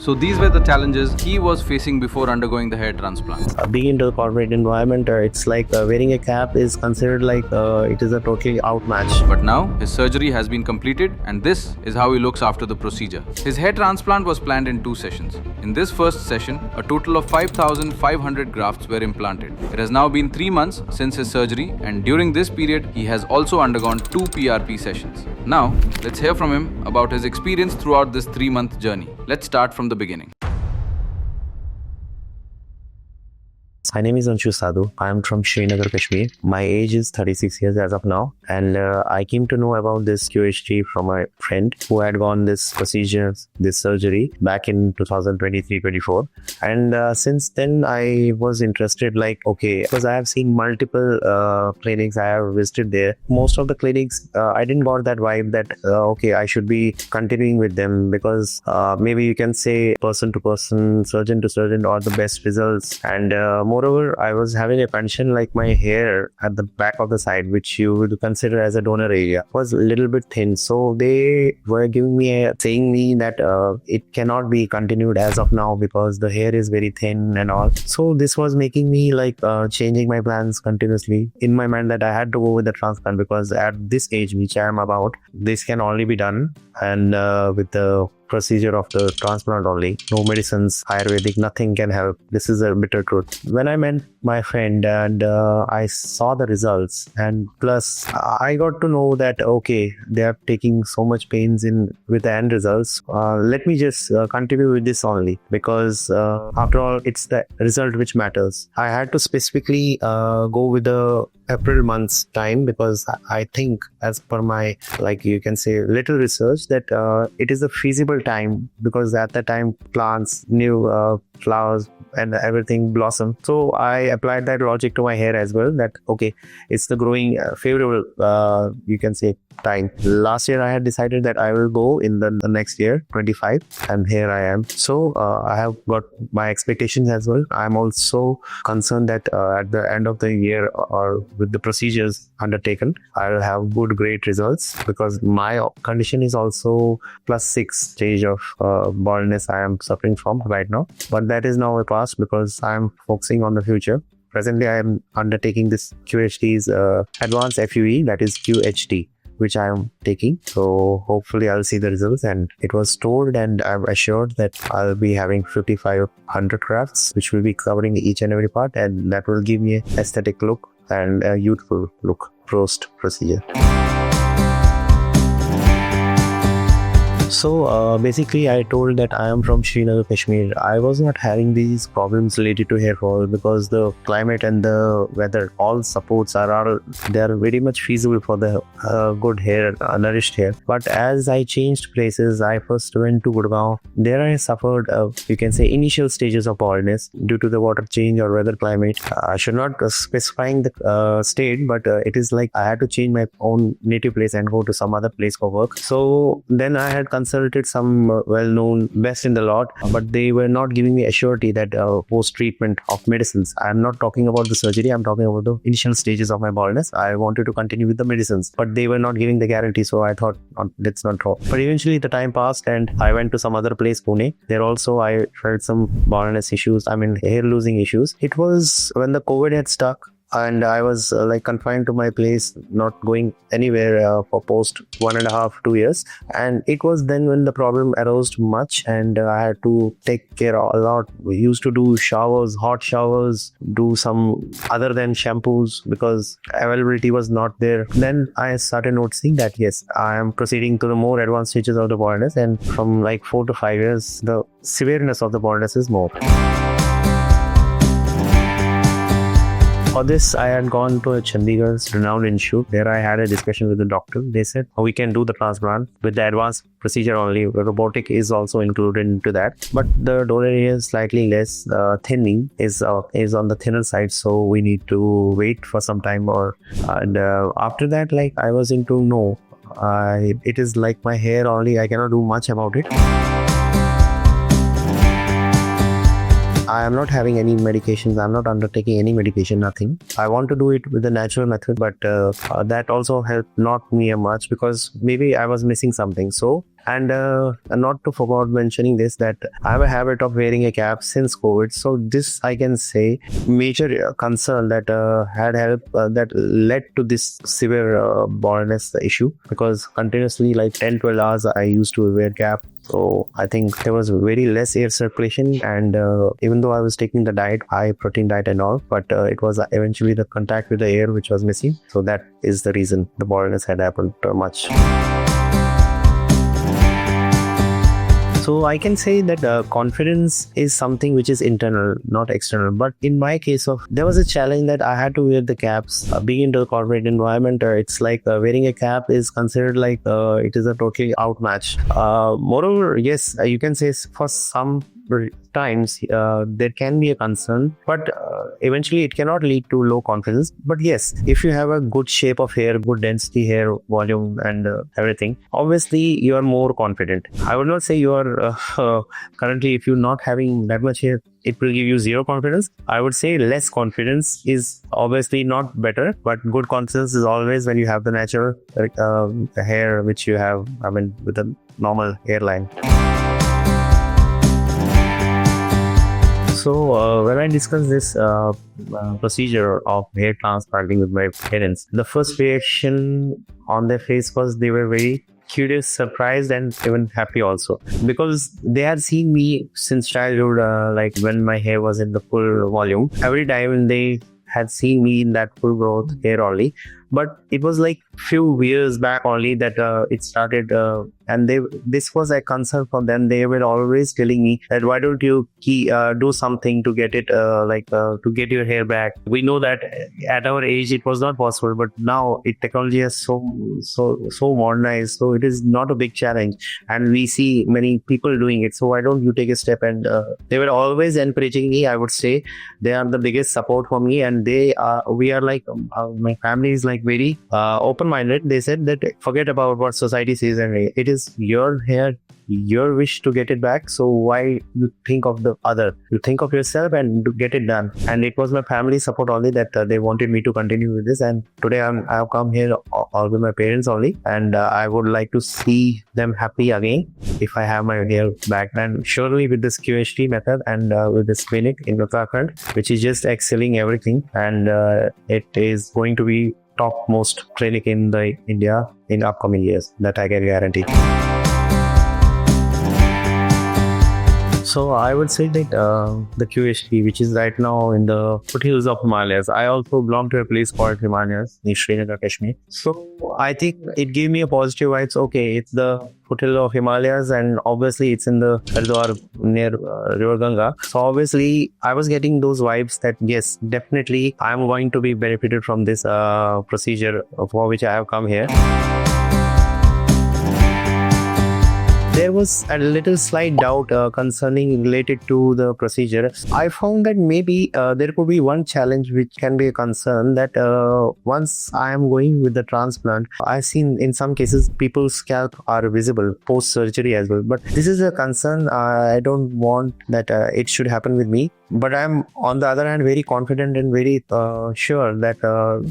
So these were the challenges he was facing before undergoing the hair transplant. Being into the corporate environment, it's like wearing a cap is considered like it is a totally outmatch. But now his surgery has been completed, and this is how he looks after the procedure. His hair transplant was planned in 2 sessions. In this first session, a total of 5,500 grafts were implanted. It has now been 3 months since his surgery, and during this period, he has also undergone 2 PRP sessions. Now, let's hear from him about his experience throughout this 3-month journey. Let's start from the beginning. My name is Anshu Sadhu. I am from Srinagar, Kashmir. My age is 36 years as of now, and I came to know about this QHT from my friend who had gone this procedure, this surgery back in 2023-24. And since then, I was interested, like, okay, because I have seen multiple clinics, I have visited there. Most of the clinics, I didn't got that vibe that, okay, I should be continuing with them, because maybe you can say person to person, surgeon to surgeon, or the best results. And moreover, I was having a pension, like my hair at the back of the side, which you would consider as a donor area, was a little bit thin. So they were giving me saying me that it cannot be continued as of now because the hair is very thin and all. So this was making me like changing my plans continuously in my mind, that I had to go with the transplant, because at this age which I am about, this can only be done and with the procedure of the transplant only. No medicines, Ayurvedic, nothing can help. This is a bitter truth. When I met my friend and I saw the results, and plus I got to know that okay, they are taking so much pains in with the end results. Let me just continue with this only, because after all, it's the result which matters. I had to specifically go with the April month's time, because I think, as per my, like you can say, little research, that it is a feasible time, because at that time plants, new flowers and everything blossom. So I applied that logic to my hair as well, that okay, it's the growing favorable, you can say, time. Last year I had decided that I will go in the next year 25, and here I am. So I have got my expectations as well. I'm also concerned that at the end of the year, or with the procedures undertaken, I will have good great results, because my condition is also +6 stage of baldness I am suffering from right now. But that is now a past, because I am focusing on the future. Presently I am undertaking this QHT's advanced FUE, that is QHT, which I am taking. So hopefully I'll see the results. And it was told, and I'm assured, that I'll be having 5,500 grafts, which will be covering each and every part, and that will give me an aesthetic look and a youthful look post procedure. So basically I told that I am from Srinagar, Kashmir. I was not having these problems related to hair fall, because the climate and the weather, all supports they are very much feasible for the good hair, nourished hair. But as I changed places, I first went to Gurgaon. There I suffered, you can say, initial stages of baldness due to the water change or weather climate. I should not specifying the state, but it is like I had to change my own native place and go to some other place for work. So then I had consulted some well-known best in the lot, but they were not giving me a surety that post-treatment of medicines. I'm not talking about the surgery, I'm talking about the initial stages of my baldness. I wanted to continue with the medicines, but they were not giving the guarantee, so I thought, let's not talk. But eventually the time passed, and I went to some other place, Pune. There also I felt some baldness issues, hair losing issues. It was when the COVID had stuck, and I was like confined to my place, not going anywhere for post 1.5-2 years. And it was then when the problem arose much, and I had to take care a lot. We used to do showers, hot showers, do some other than shampoos, because availability was not there. Then I started noticing that yes, I am proceeding to the more advanced stages of the baldness, and from like 4 to 5 years, the severeness of the baldness is more. For this, I had gone to a Chandigarh's renowned institute. There I had a discussion with the doctor. They said, we can do the transplant with the advanced procedure only. Robotic is also included into that. But the donor area is slightly less. Thinning is on the thinner side. So we need to wait for some time. And after that, like I was into no. It is like my hair only. I cannot do much about it. I am not having any medications. I'm not undertaking any medication, nothing. I want to do it with the natural method, but that also helped not me much because maybe I was missing something. So, and not to forget mentioning this, that I have a habit of wearing a cap since COVID. So this, I can say, major concern that had helped that led to this severe baldness issue, because continuously like 10-12 hours I used to wear cap. So I think there was very less air circulation, and even though I was taking the diet, high protein diet and all, but it was eventually the contact with the air which was missing. So that is the reason the baldness had happened much. So I can say that confidence is something which is internal, not external. But in my case, there was a challenge that I had to wear the caps. Being into the corporate environment, it's like wearing a cap is considered like it is a totally outmatch. Moreover, yes, you can say for some times there can be a concern, but eventually it cannot lead to low confidence. But yes, if you have a good shape of hair, good density hair volume and everything, obviously you are more confident. I would not say you are currently, if you're not having that much hair, it will give you zero confidence. I would say less confidence is obviously not better, but good confidence is always when you have the natural hair which you have, I mean, with a normal hairline. So when I discussed this procedure of hair transplanting with my parents, the first reaction on their face was they were very curious, surprised, and even happy also, because they had seen me since childhood, like when my hair was in the full volume. Every time they had seen me in that full growth hair only, but it was like few years back only that it started, and this was a concern for them. They were always telling me that why don't you do something to get it to get your hair back. We know that at our age it was not possible, but now technology has so modernized, so it is not a big challenge, and we see many people doing it. So why don't you take a step? And they were always encouraging me. I would say they are the biggest support for me, and we are like my family is like very open-minded. They said that forget about what society says, and it is your hair, your wish to get it back. So why you think of the other? You think of yourself and to get it done. And it was my family support only that they wanted me to continue with this. And today I have come here all with my parents only, and I would like to see them happy again if I have my hair back. And surely with this QHT method and with this clinic in Uttarakhand, which is just excelling everything, and it is going to be topmost clinic in the India in upcoming years, that I can guarantee. So I would say that the QHT, which is right now in the foothills of Himalayas, I also belong to a place called Himalayas in Srinagar, Kashmir. So I think it gave me a positive vibes. Okay, it's the foothill of Himalayas, and obviously it's in the Haridwar near River Ganga. So obviously I was getting those vibes that yes, definitely I'm going to be benefited from this procedure for which I have come here. There was a little slight doubt concerning related to the procedure. I found that maybe there could be one challenge which can be a concern, that once I am going with the transplant, I've seen in some cases people's scalp are visible post surgery as well. But this is a concern. I don't want that it should happen with me. But I'm on the other hand very confident and very sure that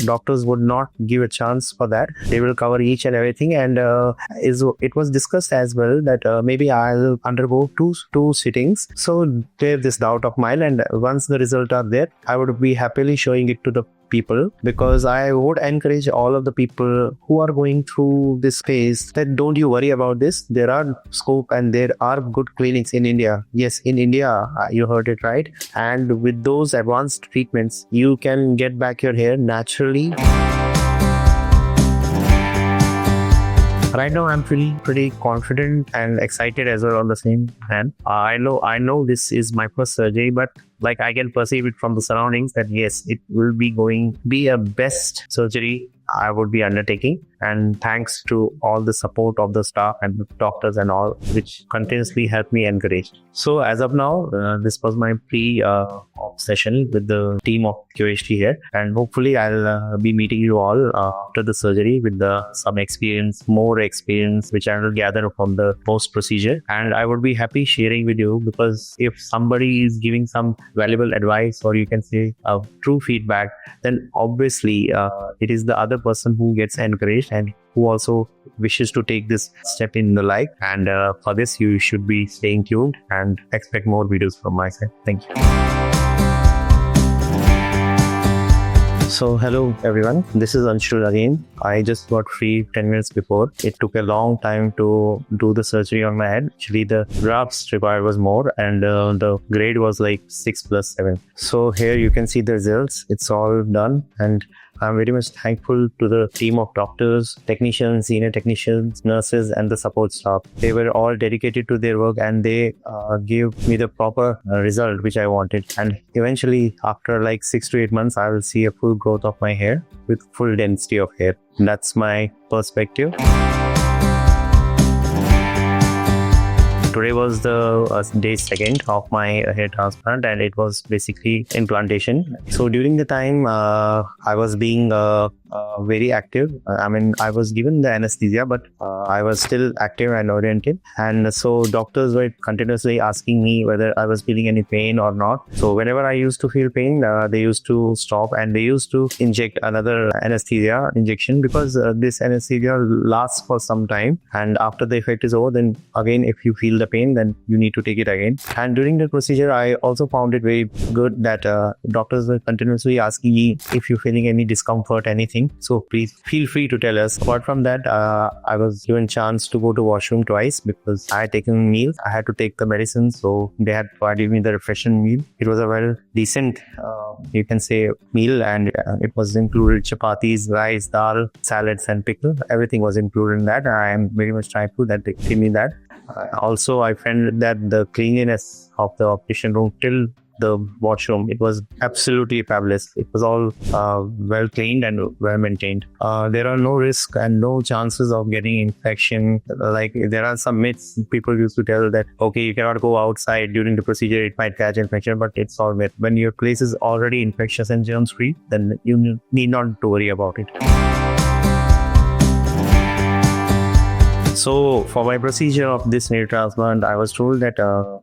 doctors would not give a chance for that. They will cover each and everything, and it was discussed as well that maybe I'll undergo two sittings. So clear this doubt of mine, and once the results are there, I would be happily showing it to the people, because I would encourage all of the people who are going through this phase that don't you worry about this. There are scope and there are good clinics in India. Yes, in India, you heard it right. And with those advanced treatments, you can get back your hair naturally. Right now, I'm feeling pretty confident and excited as well on the same hand. I know this is my first surgery, but like I can perceive it from the surroundings that yes, it will be a best surgery I would be undertaking. and thanks to all the support of the staff and the doctors and all, which continuously helped me encourage. So as of now, this was my pre-op session with the team of QHT here, and hopefully I'll be meeting you all after the surgery with some experience, more experience, which I will gather from the post procedure. And I would be happy sharing with you, because if somebody is giving some valuable advice, or you can say true feedback, then obviously it is the other person who gets encouraged and who also wishes to take this step in the life. And for this, you should be staying tuned and expect more videos from my side. Thank you. So hello everyone, this is Anshul again. I just got free 10 minutes before. It took a long time to do the surgery on my head. Actually, the grafts required was more, and the grade was like 6+7. So here you can see the results. It's all done, and I'm very much thankful to the team of doctors, technicians, senior technicians, nurses, and the support staff. They were all dedicated to their work, and they gave me the proper result which I wanted. And eventually, after like 6 to 8 months, I will see a full growth of my hair with full density of hair. That's my perspective. Today was the day 2nd of my hair transplant, and it was basically implantation. So during the time, I was being very active. I was given the anesthesia, but I was still active and oriented. And so doctors were continuously asking me whether I was feeling any pain or not. So whenever I used to feel pain, they used to stop and they used to inject another anesthesia injection, because this anesthesia lasts for some time. And after the effect is over, then again, if you feel the pain, then you need to take it again. And during the procedure, I also found it very good that doctors were continuously asking me if you're feeling any discomfort, anything. So please feel free to tell us. Apart from that, I was given chance to go to washroom twice because I had taken meals. I had to take the medicine, so they had provided me the refreshing meal. It was a well decent, you can say, meal, and it was included chapatis, rice, dal, salads, and pickle. Everything was included in that. I am very much thankful that they gave me that. Also, I found that the cleanliness of the operation room till the washroom, it was absolutely fabulous. It was all well cleaned and well maintained. There are no risks and no chances of getting infection. Like, there are some myths people used to tell that, okay, you cannot go outside during the procedure, it might catch infection, but it's all myth. When your place is already infectious and germs free, then you need not to worry about it. So for my procedure of this hair transplant, I was told that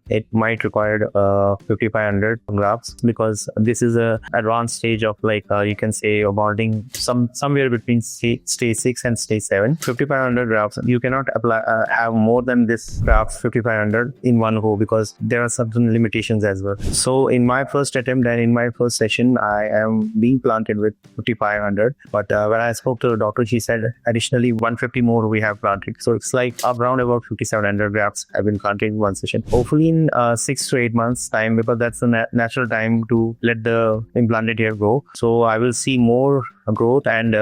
it might require 5,500 grafts, because this is a advanced stage of, like, you can say, bonding somewhere between stage 6 and stage 7. 5,500 grafts. You cannot apply have more than this grafts 5,500 in one go, because there are certain limitations as well. So in my first attempt and in my first session, I am being planted with 5,500. But when I spoke to the doctor, she said additionally 150 more we have planted. So it's like around about 5,700 grafts have been planted in one session. Hopefully in 6 to 8 months time, because that's the natural time to let the implanted hair grow. So I will see more growth and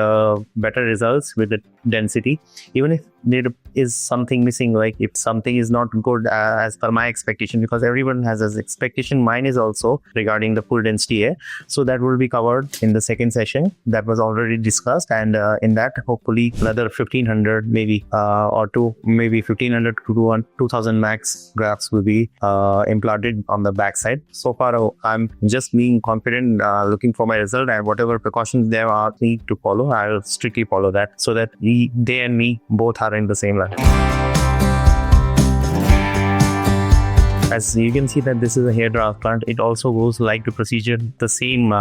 better results with the density. Even if there is something missing, like if something is not good as per my expectation, because everyone has his expectation, mine is also regarding the full density hair. So that will be covered in the second session that was already discussed, and in that hopefully another 1,500 maybe or maybe 1,500 to 2,000 max grafts will be implanted on the backside. So far I'm just being confident, looking for my result, and whatever precautions there are need to follow, I'll strictly follow that, so that they and me both are in the same line. As you can see that this is a hair transplant, it also goes like the procedure the same,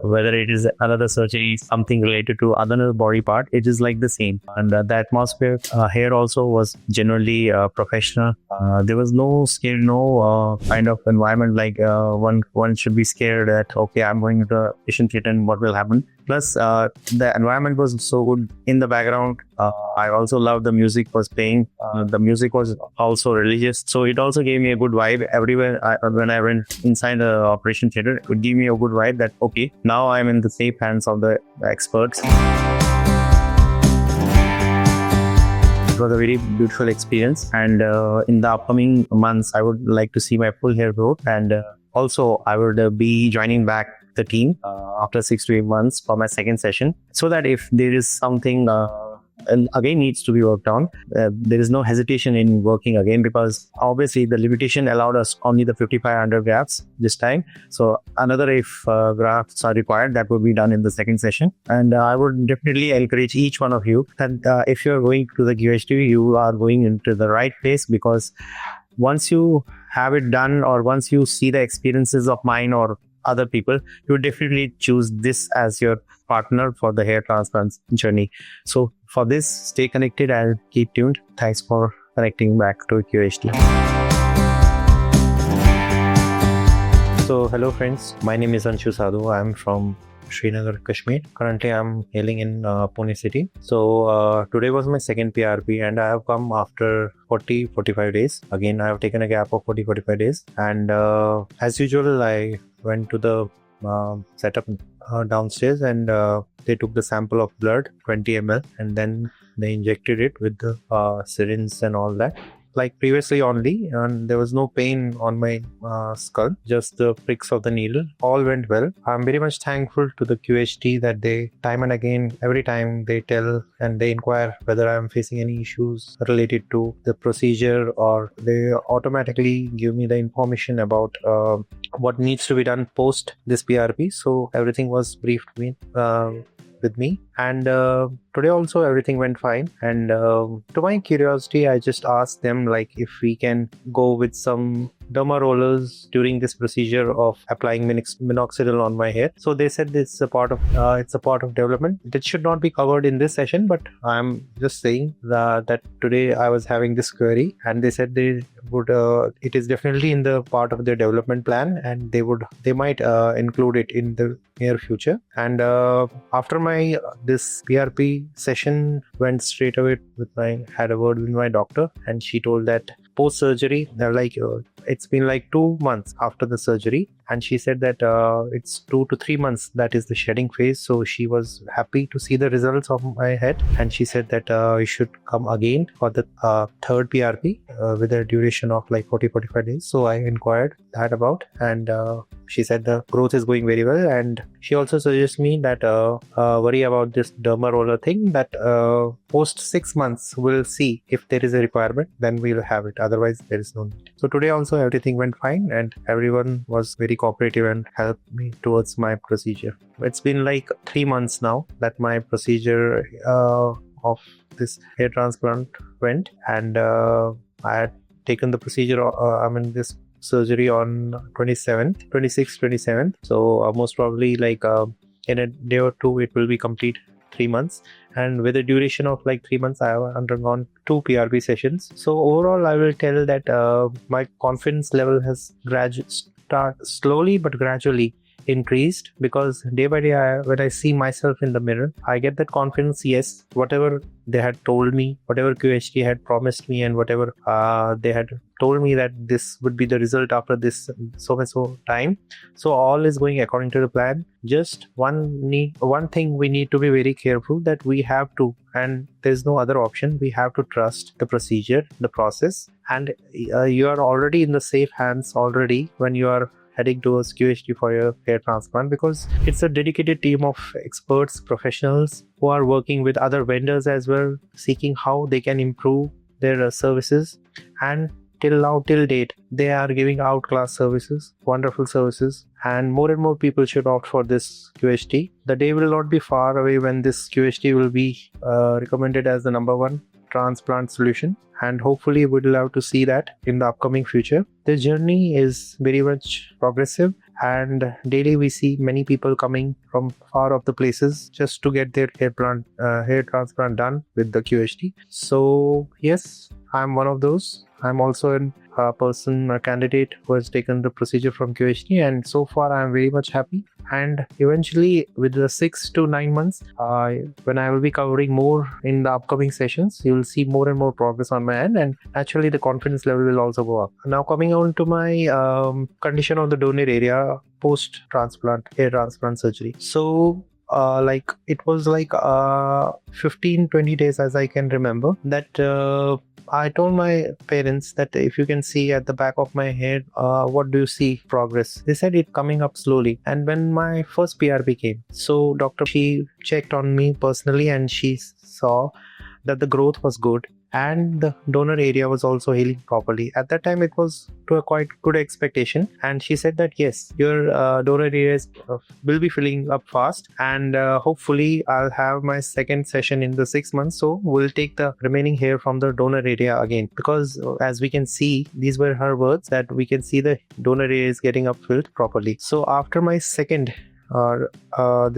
whether it is another surgery, something related to another body part, it is like the same. And the atmosphere here also was generally professional. There was no scare, no kind of environment like one should be scared that, okay, I'm going to the patient theater and what will happen. Plus, the environment was so good in the background. I also loved the music was playing. The music was also religious. So it also gave me a good vibe everywhere. When I went inside the operation theater, it would give me a good vibe that, okay, now I'm in the safe hands of the experts. It was a very beautiful experience. And in the upcoming months, I would like to see my full hair growth. And also, I would be joining back the team after 6 to 8 months for my second session, so that if there is something again needs to be worked on. There is no hesitation in working again, because obviously the limitation allowed us only the 5500 grafts this time. So another if grafts are required, that will be done in the second session. And I would definitely encourage each one of you that if you're going to the QHT, you are going into the right place, because once you have it done, or once you see the experiences of mine or other people, you definitely choose this as your partner for the hair transplant journey. So for this, stay connected and keep tuned. Thanks for connecting back to QHT. So hello friends, my name is Anshu Sadhu. I'm from Srinagar, Kashmir. Currently, I'm hailing in Pune city. So today was my second PRP, and I have come after 40-45 days. Again, I have taken a gap of 40-45 days, and as usual, I went to the setup downstairs, and they took the sample of blood, 20 ml, and then they injected it with the syringe and all that. Like previously only, and there was no pain on my skull, just the pricks of the needle. All went well. I'm very much thankful to the QHT that they time and again, every time they tell and they inquire whether I'm facing any issues related to the procedure, or they automatically give me the information about what needs to be done post this PRP. So everything was briefed with me, and today also everything went fine. And to my curiosity, I just asked them like if we can go with some derma rollers during this procedure of applying minoxidil on my hair. So they said it's a part of development. It should not be covered in this session, but I'm just saying that today I was having this query, and they said they would it is definitely in the part of their development plan, and they might include it in the near future. And after my this PRP session went straight away had a word with my doctor, and she told that post surgery, it's been like 2 months after the surgery, and she said that it's 2 to 3 months that is the shedding phase. So she was happy to see the results of my head, and she said that you should come again for the third PRP with a duration of like 40-45 days. So I inquired that about, and she said the growth is going very well, and she also suggests me that worry about this derma roller thing, that post 6 months we'll see if there is a requirement, then we'll have it, otherwise there is no need. So today also everything went fine, and everyone was very cooperative and helped me towards my procedure. It's been like 3 months now that my procedure of this hair transplant went, and I had taken the procedure this surgery on 27th. So most probably like in a day or two it will be complete 3 months, and with a duration of like 3 months I have undergone 2 PRP sessions. So overall I will tell that my confidence level has slowly but gradually increased, because day by day when I see myself in the mirror, I get that confidence. Yes, whatever they had told me, whatever QHT had promised me, and whatever they had told me that this would be the result after this so and so time, so all is going according to the plan. Just one thing we need to be very careful, that we have to, and there's no other option, we have to trust the procedure, the process, and you are already in the safe hands already when you are heading towards QHT for your hair transplant, because it's a dedicated team of experts, professionals who are working with other vendors as well, seeking how they can improve their services. And till date, they are giving outclass services, wonderful services, and more people should opt for this QHT. The day will not be far away when this QHT will be recommended as the #1 transplant solution, and hopefully we'd love to see that in the upcoming future. The journey is very much progressive, and daily we see many people coming from far off the places just to get their hair transplant done with the QHT. So yes, I'm one of those. I'm also a candidate who has taken the procedure from QHT, and so far I'm very much happy. And eventually, with the 6 to 9 months, when I will be covering more in the upcoming sessions, you will see more and more progress on my end, and naturally the confidence level will also go up. Now coming on to my condition of the donor area post transplant hair transplant surgery. So it was like 15-20 days, as I can remember, that I told my parents that if you can see at the back of my head, what do you see progress? They said it coming up slowly. And when my first PRP came, so doctor, she checked on me personally, and she saw that the growth was good and the donor area was also healing properly. At that time, it was to a quite good expectation, and she said that yes, your donor areas will be filling up fast, and hopefully I'll have my second session in the 6 months. So we'll take the remaining hair from the donor area again, because as we can see, these were her words, that we can see the donor area is getting up filled properly. So after my second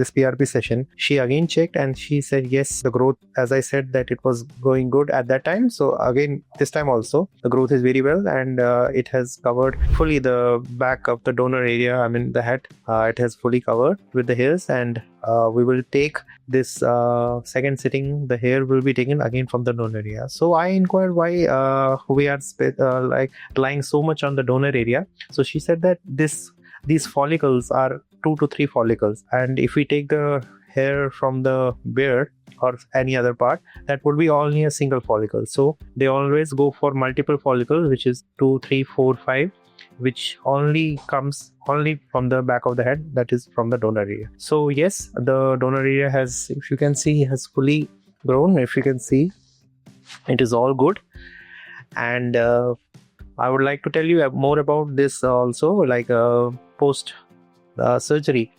this PRP session, she again checked and she said yes, the growth, as I said, that it was going good at that time. So again, this time also the growth is very well, and it has covered fully the back of the donor area. I mean the head, it has fully covered with the hairs, and we will take this second sitting, the hair will be taken again from the donor area. So I inquired why we are like relying so much on the donor area. So she said that these follicles are 2 to 3 follicles, and if we take the hair from the beard or any other part, that would be only a single follicle. So they always go for multiple follicles, which is 2, 3, 4, 5, which only comes only from the back of the head, that is from the donor area. So yes, the donor area has, if you can see, has fully grown. If you can see, it is all good. And I would like to tell you more about this also, like post surgery.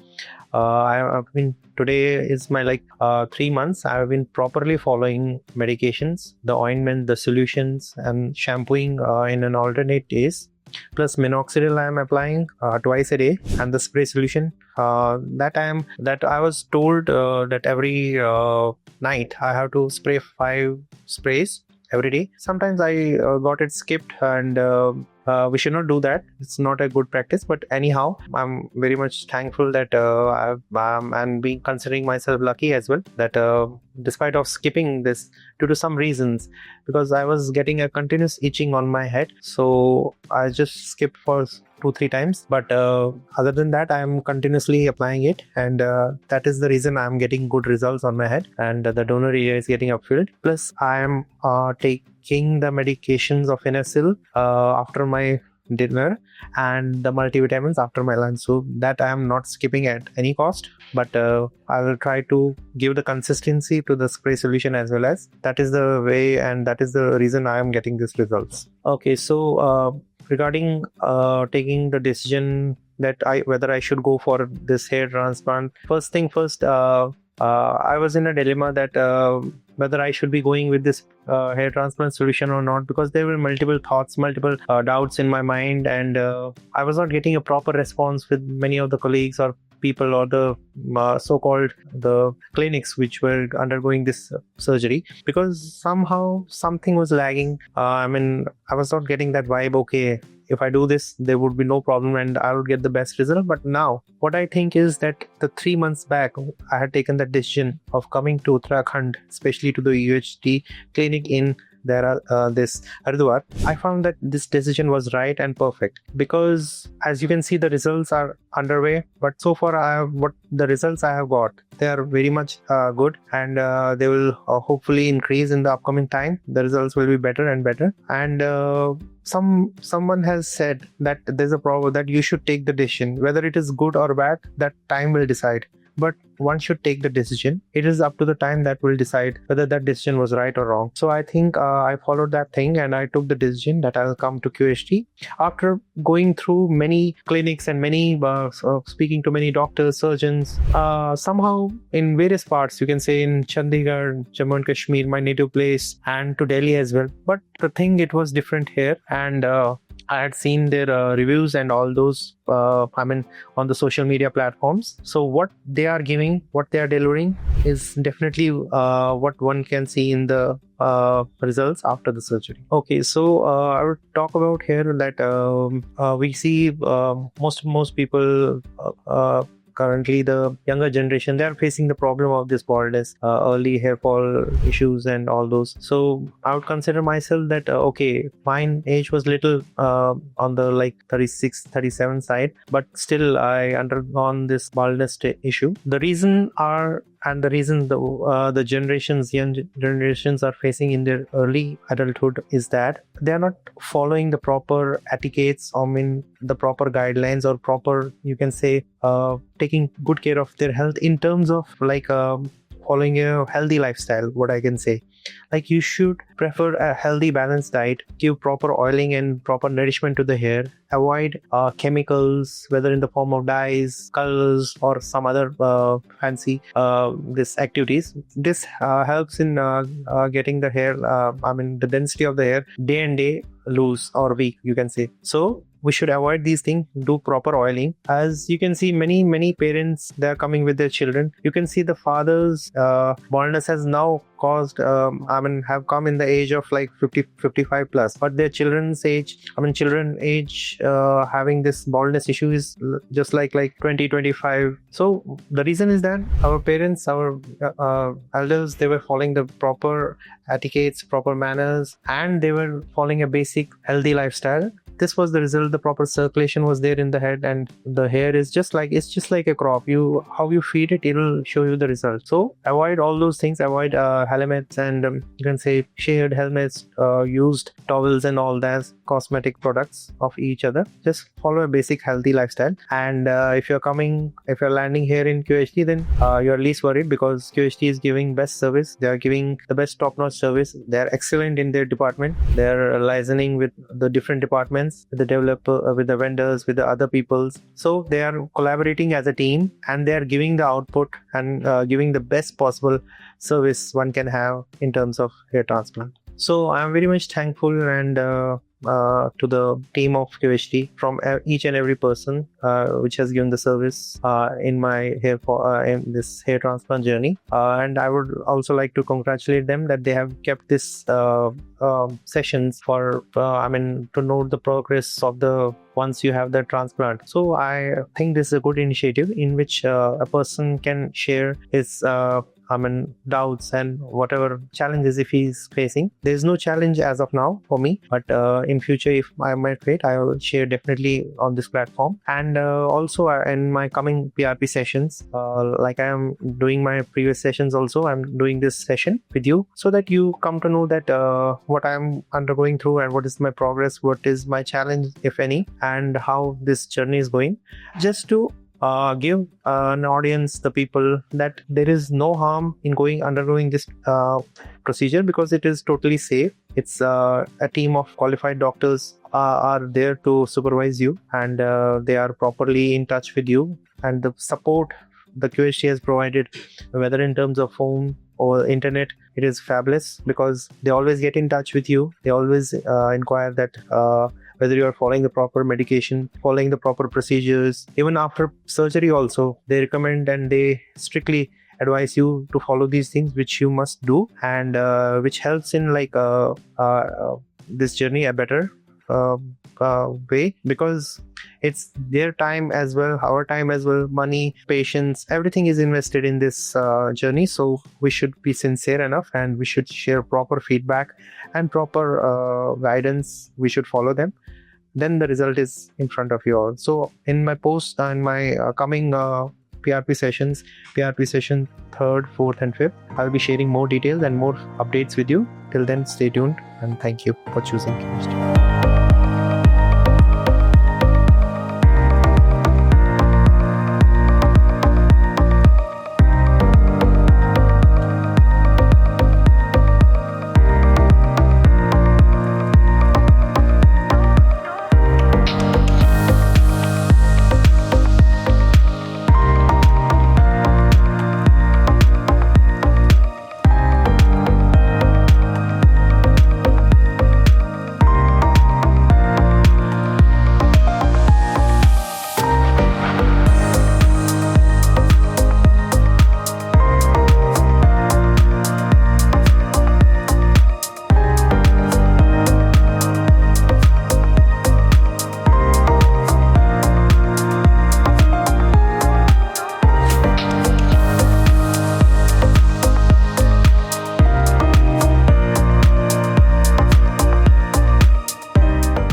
I've been, today is my 3 months. I've been properly following medications, the ointment, the solutions, and shampooing in an alternate days. Plus minoxidil I am applying twice a day, and the spray solution that I was told that every night I have to spray 5 sprays every day. Sometimes I got it skipped, and we should not do that. It's not a good practice. But anyhow, I'm very much thankful that and being considering myself lucky as well, that despite of skipping this due to some reasons, because I was getting a continuous itching on my head, so I just skipped for 2-3 times. But other than that, I'm continuously applying it, and that is the reason I'm getting good results on my head, and the donor area is getting upfilled. Plus I am taking the medications of Inesil after my dinner, and the multivitamins after my lunch, so that I am not skipping at any cost. But I will try to give the consistency to the spray solution as well, as that is the way, and that is the reason I am getting these results. Okay, so regarding taking the decision that whether I should go for this hair transplant, first thing first, I was in a dilemma that whether I should be going with this hair transplant solution or not, because there were multiple thoughts, multiple doubts in my mind, and I was not getting a proper response with many of the colleagues or people, or the so-called the clinics which were undergoing this surgery, because somehow something was lagging. I mean, I was not getting that vibe, okay, if I do this, there would be no problem and I would get the best result. But now, what I think is that the 3 months back, I had taken the decision of coming to Uttarakhand, especially to the QHT clinic in this Haridwar. I found that this decision was right and perfect, because as you can see, the results are underway. But so far, what the results I have got, they are very much good, and they will hopefully increase in the upcoming time. The results will be better and better. And someone has said that there's a problem that you should take the decision, whether it is good or bad, that time will decide. But one should take the decision. It is up to the time that will decide whether that decision was right or wrong. So I think I followed that thing, and I took the decision that I'll come to QHT. After going through many clinics and many speaking to many doctors, surgeons, somehow in various parts, you can say in Chandigarh, Jammu and Kashmir, my native place, and to Delhi as well. But the thing, it was different here, and I had seen their reviews and all those, on the social media platforms. So what they are giving, what they are delivering is definitely what one can see in the results after the surgery. Okay, so I would talk about here that we see most people currently, the younger generation, they are facing the problem of this baldness, early hair fall issues and all those. So I would consider myself that okay, mine age was little on the 36, 37 side, but still I undergone this baldness issue. The reason the young generations are facing in their early adulthood is that they are not following the proper etiquettes, the proper guidelines, or proper, you can say, taking good care of their health in terms of following a healthy lifestyle, what I can say. like you should prefer a healthy balanced diet, give proper oiling and proper nourishment to the hair, avoid chemicals, whether in the form of dyes, colors, or some other fancy this activities. This helps in getting the hair, the density of the hair day and day loose or weak, you can say. So we should avoid these things, do proper oiling. As you can see, many parents, they are coming with their children. You can see the father's baldness has now caused have come in the age of like 55 plus, but their children's age, having this baldness issue is just like 20-25. So the reason is that our parents, our elders, they were following the proper etiquettes, proper manners, and they were following a basic healthy lifestyle. This was the result. The proper circulation was there in the head, and the hair is just like a crop. How you feed it, it'll show you the result. So avoid all those things. Avoid helmets and you can say shared helmets, used towels and all that cosmetic products of each other. Just follow a basic healthy lifestyle. And if you're landing here in QHT, then you're least worried, because QHT is giving best service. They are giving the best top-notch service. They are excellent in their department. They are licensing with the different departments, with the developer, with the vendors, with the other peoples. So they are collaborating as a team, and they are giving the output and giving the best possible service one can have in terms of hair transplant. So I am very much thankful and to the team of QHT, from each and every person which has given the service in my in this hair transplant journey. And I would also like to congratulate them that they have kept this sessions for to note the progress of the once you have the transplant. So I think this is a good initiative in which a person can share his doubts and whatever challenges if he's facing. There's no challenge as of now for me, but in future, if I might wait, I will share definitely on this platform. And also in my coming PRP sessions, like I am doing my previous sessions also, I'm doing this session with you so that you come to know that what I'm undergoing through and what is my progress, what is my challenge, if any, and how this journey is going, just to give an audience, the people, that there is no harm in undergoing this procedure, because it is totally safe. It's a team of qualified doctors are there to supervise you, and they are properly in touch with you, and the support the QHT has provided, whether in terms of phone or internet, it is fabulous, because they always get in touch with you. They always inquire that whether you are following the proper medication, following the proper procedures. Even after surgery also, they recommend and they strictly advise you to follow these things, which you must do, and which helps in this journey a better way, because it's their time as well, our time as well, money, patience, everything is invested in this journey. So we should be sincere enough, and we should share proper feedback and proper guidance. We should follow them. Then the result is in front of you all. So in my post and my coming PRP sessions, PRP session 3rd, 4th and 5th, I'll be sharing more details and more updates with you. Till then, stay tuned, and thank you for choosing QHT.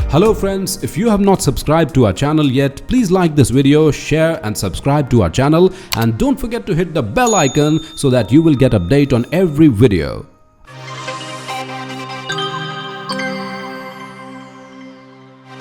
Hello friends, if you have not subscribed to our channel yet, please like this video, share and subscribe to our channel, and don't forget to hit the bell icon so that you will get update on every video.